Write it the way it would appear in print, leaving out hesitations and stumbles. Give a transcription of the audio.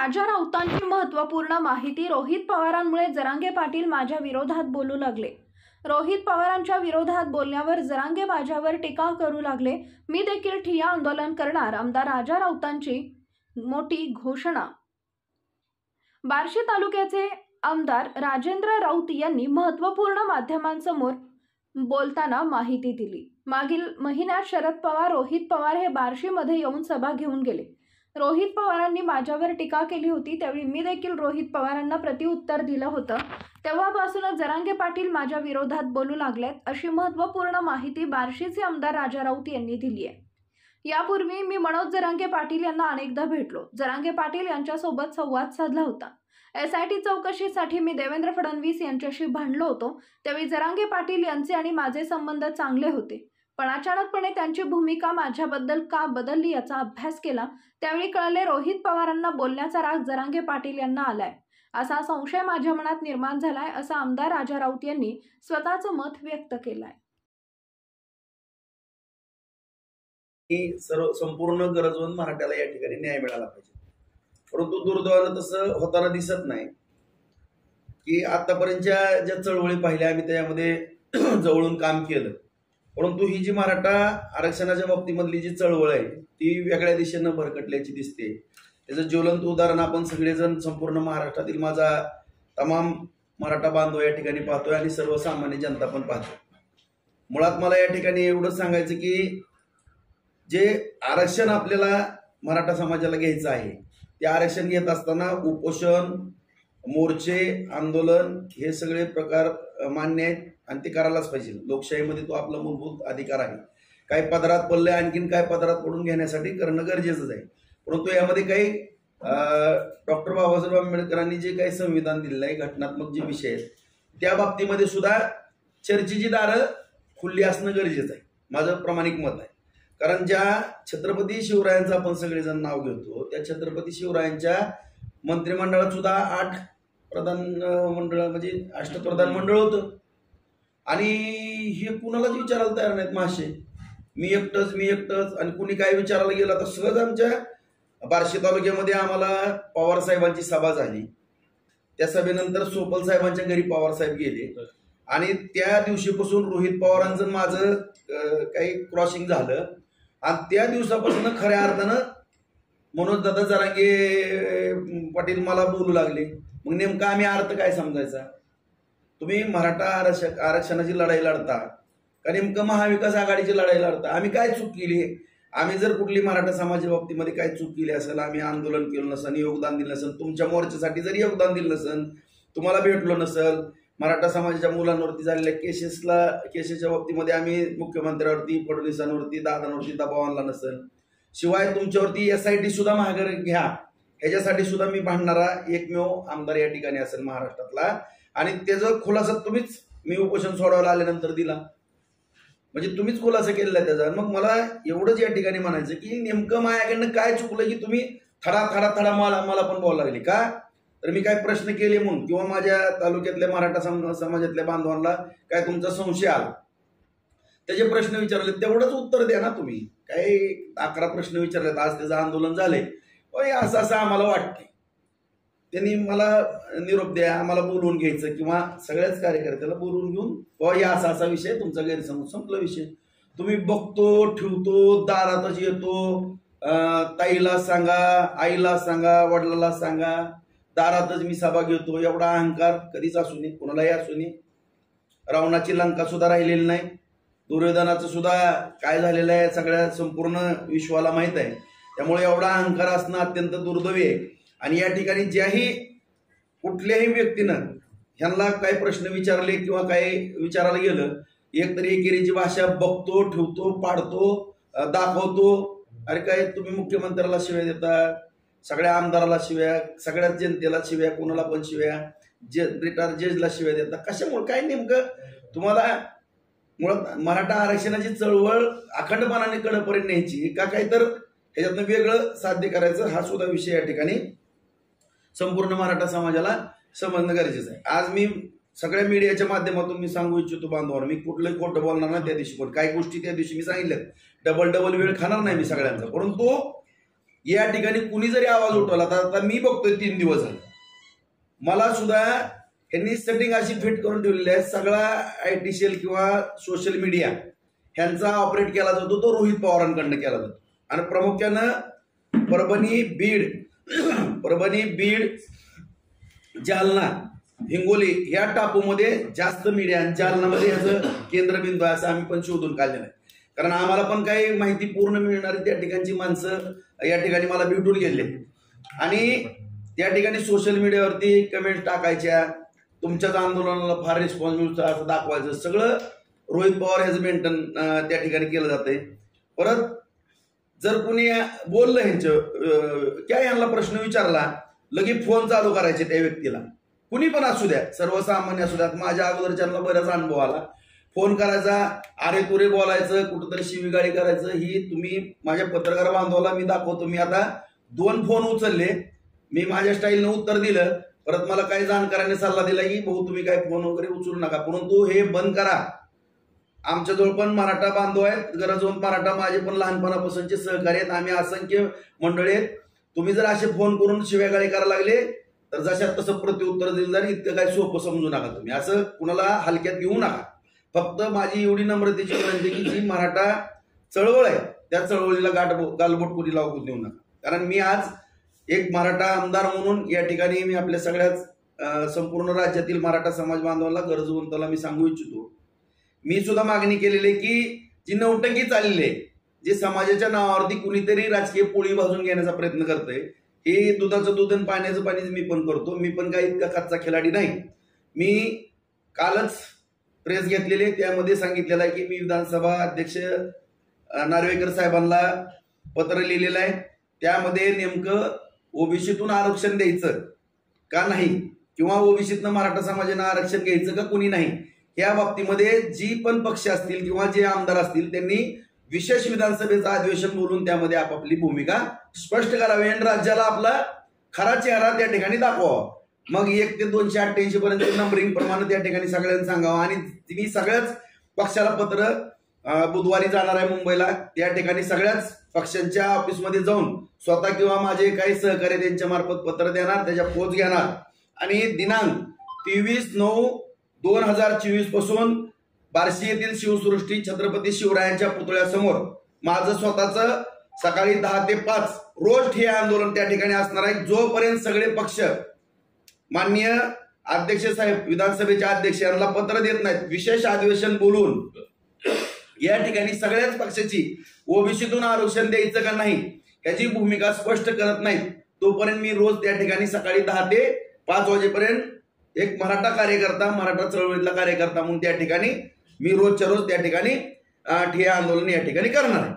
राजा राऊतांची महत्त्वपूर्ण माहिती. रोहित पवारांमुळे जरांगे पाटील माझ्या विरोधात बोलू लागले. रोहित पवारांच्या विरोधात बोलण्यावर जरांगे माझ्यावर टीका करू लागले. मी देखील ठिय्या आंदोलन करणार. आमदार राजा राऊतांची मोठी घोषणा. बार्शी तालुक्याचे आमदार राजेंद्र राऊत यांनी महत्त्वपूर्ण माध्यमांसमोर बोलताना माहिती दिली. मागील महिन्यात शरद पवार, रोहित पवार हे बार्शीमध्ये येऊन सभा घेऊन गेले. रोहित पवारांनी माझ्यावर टीका केली होती. त्यावेळी मी देखील रोहित पवारांना प्रत्युत्तर दिलं होतं. तेव्हापासूनच जरांगे पाटील माझ्या विरोधात बोलू लागलेत, अशी महत्त्वपूर्ण माहिती बार्शीचे आमदार राजा राऊत यांनी दिली आहे. यापूर्वी मी मनोज जरांगे पाटील यांना अनेकदा भेटलो. जरांगे पाटील यांच्यासोबत संवाद साधला होता. SIT चौकशीसाठी मी देवेंद्र फडणवीस यांच्याशी भांडलो होतो. त्यावेळी जरांगे पाटील यांचे आणि माझे संबंध चांगले होते. पण अचानकपणे त्यांची भूमिका माझ्याबद्दल का बदलली याचा अभ्यास केला. त्यावेळी कळले रोहित पवारांना बोलण्याचा राग जरांगे पाटील यांना आलाय. असा संशय माझ्या मनात निर्माण झालाय, असं आमदार राजा राऊत यांनी स्वतःचं मत व्यक्त केलंय. संपूर्ण गरजवंत मराठ्याला या ठिकाणी न्याय मिळाला पाहिजे, परंतु दुर्दैवानं तसं होताना दिसत नाही. की आतापर्यंतच्या ज्या चळवळी पाहिल्या आम्ही त्यामध्ये जवळून काम केलं, परंतु ही जी मराठा आरक्षणाच्या बाबतीमधली जी चळवळ आहे ती वेगळ्या दिशेनं भरकटल्याची दिसते. त्याचं ज्वलंत उदाहरण आपण सगळेजण संपूर्ण महाराष्ट्रातील माझा तमाम मराठा बांधव या ठिकाणी पाहतोय आणि सर्वसामान्य जनता पण पाहतो. मुळात मला या ठिकाणी एवढं सांगायचं की जे आरक्षण आपल्याला मराठा समाजाला घ्यायचं आहे ते आरक्षण घेत असताना उपोषण, मोर्चे, आंदोलन हे सगळे प्रकार मान्य आहेत आणि ते करायलाच पाहिजे. लोकशाहीमध्ये तो आपला मूलभूत अधिकार आहे. काही पदरात पडले, आणखीन काय पदरात पडून घेण्यासाठी करणं गरजेचंच आहे. परंतु यामध्ये काही डॉक्टर बाबासाहेब आंबेडकरांनी जे काही संविधान दिलेलं आहे, घटनात्मक जे विषय आहेत त्या बाबतीमध्ये सुद्धा चर्चेची दारं खुल्ली असणं गरजेचं आहे, माझं प्रामाणिक मत आहे. कारण ज्या छत्रपती शिवरायांचं आपण सगळेजण नाव घेतो त्या छत्रपती शिवरायांच्या मंत्रिमंडळात सुद्धा 8 प्रधान मंडळ म्हणजे अष्टप्रधान मंडळ होतं आणि हे कुणालाच विचारायला तयार नाहीत. मासे मी एकटंच आणि कुणी काय विचारायला गेलं तर सहज आमच्या बार्शी तालुक्यामध्ये आम्हाला पवार साहेबांची सभा झाली. त्या सभेनंतर सोपल साहेबांच्या घरी पवार साहेब गेले आणि त्या दिवशीपासून रोहित पवारांचं माझं काही क्रॉसिंग झालं आणि त्या दिवसापासून खऱ्या अर्थानं मनोज दादा जरांगे पाटील मला बोलू लागले. मग नेमका आम्ही अर्थ काय समजायचा? तुम्ही मराठा आरक्षणाची लढाई लढता का नेमकं महाविकास आघाडीची लढाई लढता? आम्ही काय चूक केली? आम्ही जर कुठली मराठा समाजा बाबतीमध्ये काय चूक केली असेल, आम्ही आंदोलन केलं नसेल, योगदान दिलं नसेल, तुमच्या मोर्चासाठी जरी योगदान दिलं नसेल, तुम्हाला भेटलो नसेल, मराठा समाजाच्या मुलांवरती झालेल्या केसेसच्या बाबतीमध्ये आम्ही मुख्यमंत्र्यांवरती, फडणवीसांवरती, दादांवरती दबाव आणला नसेल, शिवाय तुमच्यावरती SIT सुद्धा माघार घ्या ह्याच्यासाठी सुद्धा मी भांडणारा एकमेव आमदार या ठिकाणी असेल महाराष्ट्रातला. आणि त्याचा खुलासा तुम्हीच मी उपोषण सोडवायला आल्यानंतर दिला, म्हणजे तुम्हीच खुलासा केलेला त्याचा. मग मला एवढंच या ठिकाणी म्हणायचं की नेमकं माझ्याकडनं काय चुकलं की तुम्ही थडा मला पण बोलायला लागली का? तर मी काय प्रश्न केले म्हणून किंवा माझ्या तालुक्यातल्या मराठा समाजातल्या बांधवांना काय तुमचा संशय आला, त्याचे प्रश्न विचारले, तेवढंच उत्तर द्या ना तुम्ही. काही 11 प्रश्न विचारलेत, आज त्याचं आंदोलन झाले, असं आम्हाला वाटतंय. त्यांनी मला निरोप द्या, आम्हाला बोलवून घ्यायचं किंवा सगळ्याच कार्यकर्त्याला बोलवून घेऊन या असा विषय, तुमचा गैरसमज संपला विषय. तुम्ही बघतो, ठेवतो, दारातच येतो, ताईला सांगा, आईला सांगा, वडिलाला सांगा, दारातच मी सभा घेतो, एवढा अहंकार कधीच असू नये, कोणालाही असू नये. रावणाची लंका सुद्धा राहिलेली नाही, दुर्योधनाचं सुद्धा काय झालेलं आहे सगळ्या संपूर्ण विश्वाला माहीत आहे. त्यामुळे एवढा अहंकार असणं अत्यंत दुर्दैवी आहे. आणि या ठिकाणी ज्याही कुठल्याही व्यक्तीनं ह्यांना काही प्रश्न विचारले किंवा काही विचारायला गेलं, एकतरी एकेरीची भाषा बघतो, ठेवतो, पाडतो, दाखवतो. अरे काय तुम्ही मुख्यमंत्र्याला शिव्या देता, सगळ्या आमदाराला शिव्या, सगळ्याच जनतेला शिव्या, कोणाला पण शिव्या, रिटायर जजला शिव्या देता. कशामुळे काय नेमकं तुम्हाला? मुळात मराठा आरक्षणाची चळवळ अखंडपणाने कडेपर्यंत न्यायची का काय तर ह्याच्यातनं वेगळं साध्य करायचं, हा सुद्धा विषय या ठिकाणी संपूर्ण मराठा समाजाला समजणं गरजेचं आहे. आज मी सगळ्या मीडियाच्या माध्यमातून मी सांगू इच्छितो बांधवांना, मी कुठलंही खोटं बोलणार नाही. त्या दिवशी पण काही गोष्टी त्या दिवशी मी सांगितल्या, डबल वेळ खाणार नाही मी सगळ्यांचा. परंतु या ठिकाणी कुणी जरी आवाज उठवला तर आता मी बघतोय 3 दिवस झाले, मला सुद्धा यांनी सेटिंग अशी फिट करून ठेवलेली आहे, सगळा IT सेल किंवा सोशल मीडिया ह्यांचा ऑपरेट केला जातो तो रोहित पवारांकडनं केला जातो. आणि प्रामुख्यानं परभणी बीड जालना हिंगोली या टापूमध्ये जास्त मीडिया, जालनामध्ये ह्याचं केंद्रबिंदू आहे असं आम्ही पण शोधून काढलेलं आहे. कारण आम्हाला पण काही माहिती पूर्ण मिळणारी त्या ठिकाणची माणसं या ठिकाणी मला भेटून गेले आणि त्या ठिकाणी सोशल मीडियावरती कमेंट टाकायच्या, तुमच्याच आंदोलनाला फार रिस्पॉन्स मिळतो असं दाखवायचं, सगळं रोहित पवार ह्याचं मेंटेन त्या ठिकाणी केलं जातंय. परत जर कोणी बोललं ह्यांचं काय यांना प्रश्न विचारला, लगेच फोन चालू करायचे त्या व्यक्तीला, कुणी पण असू द्या, सर्वसामान्य असू द्यात. माझ्या अगोदरच्यांना बराच अनुभव आला, फोन करायचा, अरे तुरे बोलायचं, कुठंतरी शिवीगाळी करायचं. ही तुम्ही माझ्या पत्रकार बांधवाला मी दाखवतो, मी आता 2 फोन उचलले, मी माझ्या स्टाईलनं उत्तर दिलं. परत मला काही जाणकारांनी सल्ला दिला की भाऊ तुम्ही काय फोन वगैरे उचलू नका, परंतु हे बंद करा. आमच्याजवळ पण मराठा बांधव आहेत, गरज होऊन मराठा माझे पण लहानपणापासूनचे सहकारी आहेत, आम्ही असंख्य मंडळी आहेत. तुम्ही जर असे फोन करून शिव्यागाळी करायला लागले तर जशात तसं प्रत्युत्तर दिलं जाईल. इतकं काय सोपं समजू नका तुम्ही, असं कुणाला हलक्यात घेऊ नका. फक्त माझी एवढी नम्रतेची विनंती की जी मराठा चळवळ आहे त्या चळवळीला गालबोट कुणी लावू देऊ नका. कारण मी आज एक मराठा आमदार म्हणून या ठिकाणी मी आपल्या सगळ्याच संपूर्ण राज्यातील मराठा समाज बांधवांना गरजवंताला मी सांगू इच्छितो, मी सुद्धा मागणी केलेली आहे की जी नौटंकी चाललेली आहे, जे समाजाच्या नावावरती कुणीतरी राजकीय पोळी भाजून घेण्याचा प्रयत्न करतोय, हे दुधाचं दूध आणि पाण्याचं पाणी मी पण करतो. मी पण काही इतका कच्चा खिलाडी नाही. मी कालच प्रेस घेतलेले, त्यामध्ये सांगितलेलं आहे की मी विधानसभा अध्यक्ष नार्वेकर साहेबांना पत्र लिहिलेलं आहे. त्यामध्ये नेमकं ओबीसीतून आरक्षण द्यायचं का नाही किंवा ओबीसीतनं मराठा समाजानं आरक्षण घ्यायचं का कुणी नाही, या बाबतीमध्ये जी पण पक्ष असतील किंवा जे आमदार असतील त्यांनी विशेष विधानसभेचं अधिवेशन बोलून त्यामध्ये आपापली भूमिका स्पष्ट करावी आणि राज्याला आपला खरा चेहरा त्या ठिकाणी दाखवावा. मग 1 ते 288 पर्यंत नंबरिंग प्रमाणे त्या ठिकाणी सगळ्यांना सांगावं. आणि मी सगळ्याच पक्षाला पत्र बुधवारी जाणार आहे मुंबईला, त्या ठिकाणी सगळ्याच पक्षांच्या ऑफिसमध्ये जाऊन स्वतः किंवा माझे काही सहकारी त्यांच्या मार्फत पत्र देणार, त्याच्या पोच घेणार आणि दिनांक 23/9/2024 पासून बार्शी येथील शिवसृष्टी छत्रपती शिवरायांच्या पुतळ्यासमोर माझं स्वतःचं सकाळी 10 ते 5 रोज ठिय्या आंदोलन त्या ठिकाणी असणार आहे. जोपर्यंत सगळे पक्ष माननीय अध्यक्ष साहेब विधानसभेच्या अध्यक्ष यांना पत्र देत नाहीत, विशेष अधिवेशन बोलून या ठिकाणी सगळ्याच पक्षाची ओबीसीतून आरक्षण द्यायचं का नाही याची भूमिका स्पष्ट करत नाहीत, तोपर्यंत मी रोज त्या ठिकाणी सकाळी 10 ते 5 वाजेपर्यंत एक मराठा कार्यकर्ता, मराठा चळवळीतला कार्यकर्ता म्हणून त्या ठिकाणी मी रोजच्या रोज त्या ठिकाणी ठिय्या आंदोलन या ठिकाणी करणार आहे.